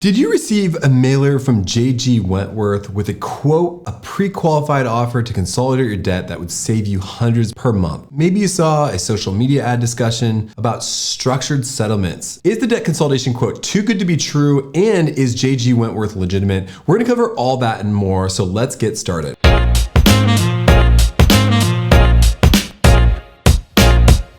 Did you receive a mailer from JG Wentworth with a quote, a pre-qualified offer to consolidate your debt that would save you hundreds per month? Maybe you saw a social media ad discussion about structured settlements. Is the debt consolidation quote too good to be true? And is JG Wentworth legitimate? We're gonna cover all that and more, so let's get started.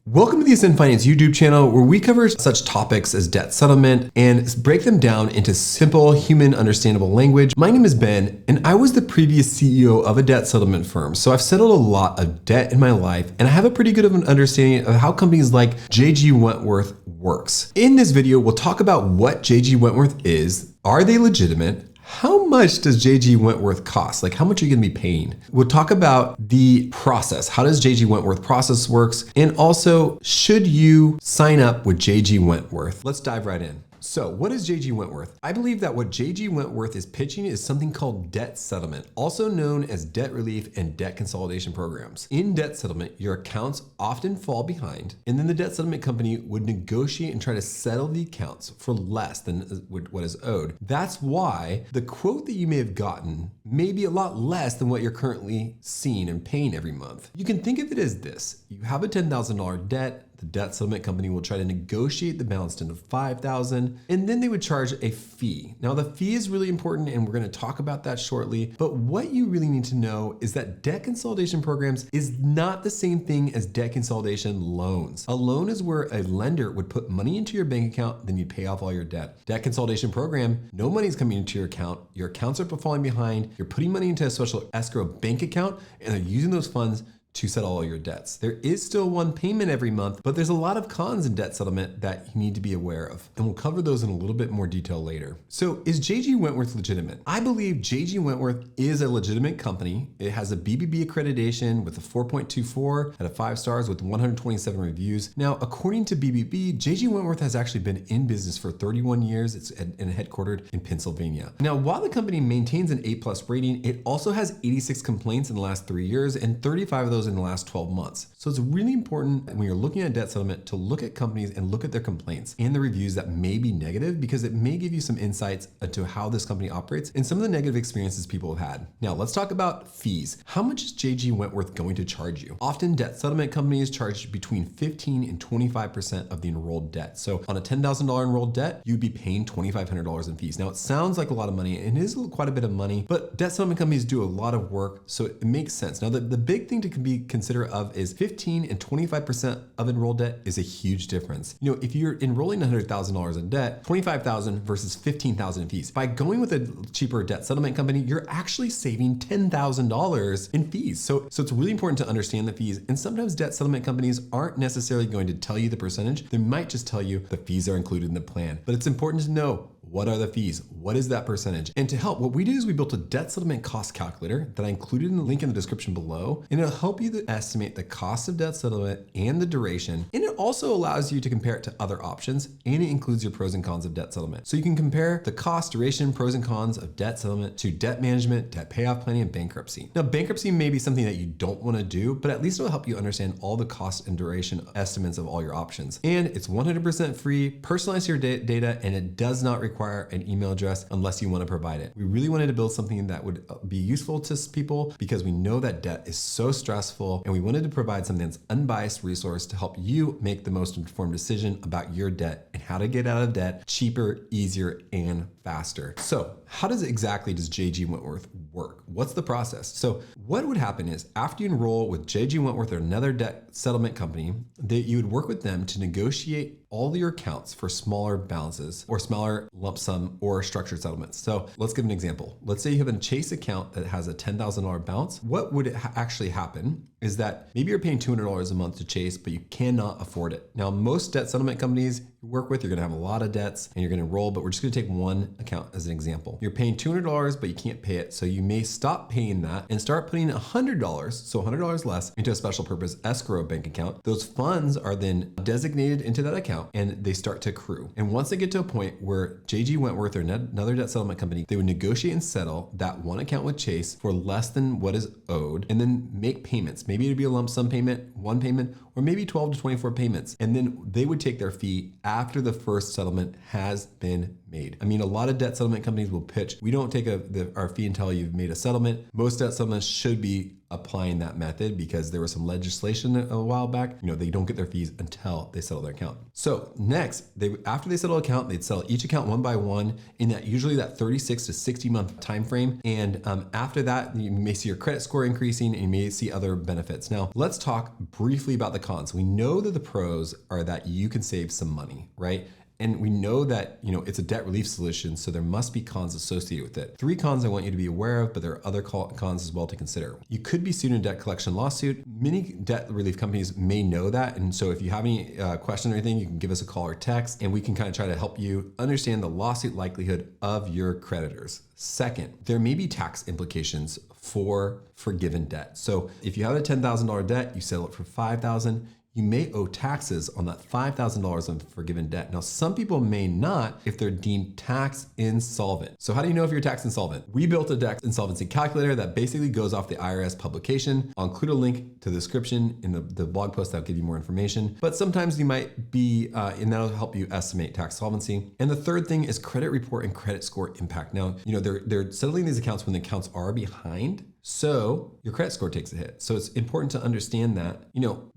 Welcome to the Ascend Finance YouTube channel, where we cover such topics as debt settlement and break them down into simple, human understandable language. My name is Ben, and I was the previous CEO of a debt settlement firm. So I've settled a lot of debt in my life, and I have a pretty good of an understanding of how companies like JG Wentworth works. In this video, we'll talk about what JG Wentworth is. Are they legitimate? How much does JG Wentworth cost? Like, how much are you gonna be paying? We'll talk about the process. How does JG Wentworth process works? And also, should you sign up with JG Wentworth? Let's dive right in. So what is JG Wentworth? I believe that what JG Wentworth is pitching is something called debt settlement, also known as debt relief and debt consolidation programs. In debt settlement, your accounts often fall behind, and then the debt settlement company would negotiate and try to settle the accounts for less than what is owed. That's why the quote that you may have gotten may be a lot less than what you're currently seeing and paying every month. You can think of it as this. You have a $10,000 debt. The debt settlement company will try to negotiate the balance down to $5,000, and then they would charge a fee. Now, the fee is really important, and we're going to talk about that shortly. But what you really need to know is that debt consolidation programs is not the same thing as debt consolidation loans. A loan is where a lender would put money into your bank account, then you pay off all your debt. Debt consolidation program, no money is coming into your account. Your accounts are falling behind. You're putting money into a special escrow bank account, and they're using those funds to settle all your debts. There is still one payment every month, but there's a lot of cons in debt settlement that you need to be aware of. And we'll cover those in a little bit more detail later. So is JG Wentworth legitimate? I believe JG Wentworth is a legitimate company. It has a BBB accreditation with a 4.24 out of 5 stars with 127 reviews. Now, according to BBB, JG Wentworth has actually been in business for 31 years. It's headquartered in Pennsylvania. Now, while the company maintains an A+ rating, it also has 86 complaints in the last 3 years and 35 of those in the last 12 months. So it's really important when you're looking at debt settlement to look at companies and look at their complaints and the reviews that may be negative, because it may give you some insights into how this company operates and some of the negative experiences people have had. Now let's talk about fees. How much is JG Wentworth going to charge you? Often debt settlement companies charge between 15 and 25% of the enrolled debt. So on a $10,000 enrolled debt, you'd be paying $2,500 in fees. Now it sounds like a lot of money, and it is quite a bit of money, but debt settlement companies do a lot of work, so it makes sense. Now the big thing to be considerate of is 15 and 25% of enrolled debt is a huge difference. You know, if you're enrolling $100,000 in debt, $25,000 versus $15,000 in fees. By going with a cheaper debt settlement company, you're actually saving $10,000 in fees. So it's really important to understand the fees. And sometimes debt settlement companies aren't necessarily going to tell you the percentage. They might just tell you the fees are included in the plan. But it's important to know, what are the fees? What is that percentage? And to help, what we did is we built a debt settlement cost calculator that I included in the link in the description below, and it'll help you to estimate the cost of debt settlement and the duration. And it also allows you to compare it to other options, and it includes your pros and cons of debt settlement. So you can compare the cost, duration, pros and cons of debt settlement to debt management, debt payoff planning, and bankruptcy. Now, bankruptcy may be something that you don't want to do, but at least it'll help you understand all the cost and duration estimates of all your options. And it's 100% free, personalize your data, and it does not require an email address unless you want to provide it. We really wanted to build something that would be useful to people, because we know that debt is so stressful, and we wanted to provide something that's unbiased resource to help you make the most informed decision about your debt and how to get out of debt cheaper, easier, and faster. So how does JG Wentworth work? What's the process? So what would happen is, after you enroll with JG Wentworth or another debt settlement company, that you would work with them to negotiate all your accounts for smaller balances or smaller lump sum or structured settlements. So let's give an example. Let's say you have a Chase account that has a $10,000 balance. What would actually happen is that maybe you're paying $200 a month to Chase, but you cannot afford it. Now, most debt settlement companies you work with, you're gonna have a lot of debts and you're gonna enroll, but we're just gonna take one account as an example. You're paying $200, but you can't pay it. So you may stop paying that and start putting $100, so $100 less, into a special purpose escrow bank account. Those funds are then designated into that account and they start to accrue. And once they get to a point where JG Wentworth or another debt settlement company, they would negotiate and settle that one account with Chase for less than what is owed, and then make payments. Maybe it'd be a lump sum payment, one payment, or maybe 12 to 24 payments. And then they would take their fee after the first settlement has been made. I mean, a lot of debt settlement companies will pitch, we don't take our fee until you've made a settlement. Most debt settlements should be applying that method because there was some legislation a while back. They don't get their fees until they settle their account. So next, after they settle account, they'd settle each account one by one in usually that 36 to 60 month time frame. And after that, you may see your credit score increasing and you may see other benefits. Now, let's talk briefly about the cons. We know that the pros are that you can save some money, right? And we know that, it's a debt relief solution, so there must be cons associated with it. 3 cons I want you to be aware of, but there are other cons as well to consider. You could be sued in a debt collection lawsuit. Many debt relief companies may know that. And so if you have any question or anything, you can give us a call or text, and we can kind of try to help you understand the lawsuit likelihood of your creditors. Second, there may be tax implications for forgiven debt. So if you have a $10,000 debt, you settle it for $5,000, you may owe taxes on that $5,000 of forgiven debt. Now, some people may not if they're deemed tax insolvent. So how do you know if you're tax insolvent? We built a tax insolvency calculator that basically goes off the IRS publication. I'll include a link to the description in the blog post that'll give you more information. But sometimes you might be, and that'll help you estimate tax solvency. And the third thing is credit report and credit score impact. Now, they're settling these accounts when the accounts are behind. So your credit score takes a hit. So it's important to understand that,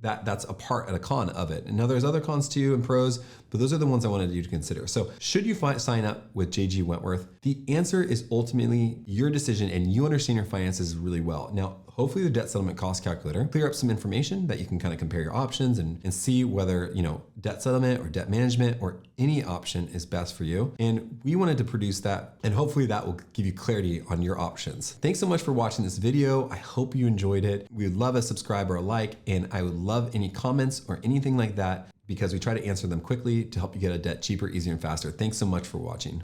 that's a part and a con of it. And now there's other cons too and pros, but those are the ones I wanted you to consider. So should you sign up with JG Wentworth? The answer is ultimately your decision and you understand your finances really well. Now, hopefully the debt settlement cost calculator clear up some information that you can kind of compare your options and see whether, debt settlement or debt management or any option is best for you. And we wanted to produce that, and hopefully that will give you clarity on your options. Thanks so much for watching this video. I hope you enjoyed it. We would love a subscribe or a like, and I would love any comments or anything like that because we try to answer them quickly to help you get a debt cheaper, easier, and faster. Thanks so much for watching.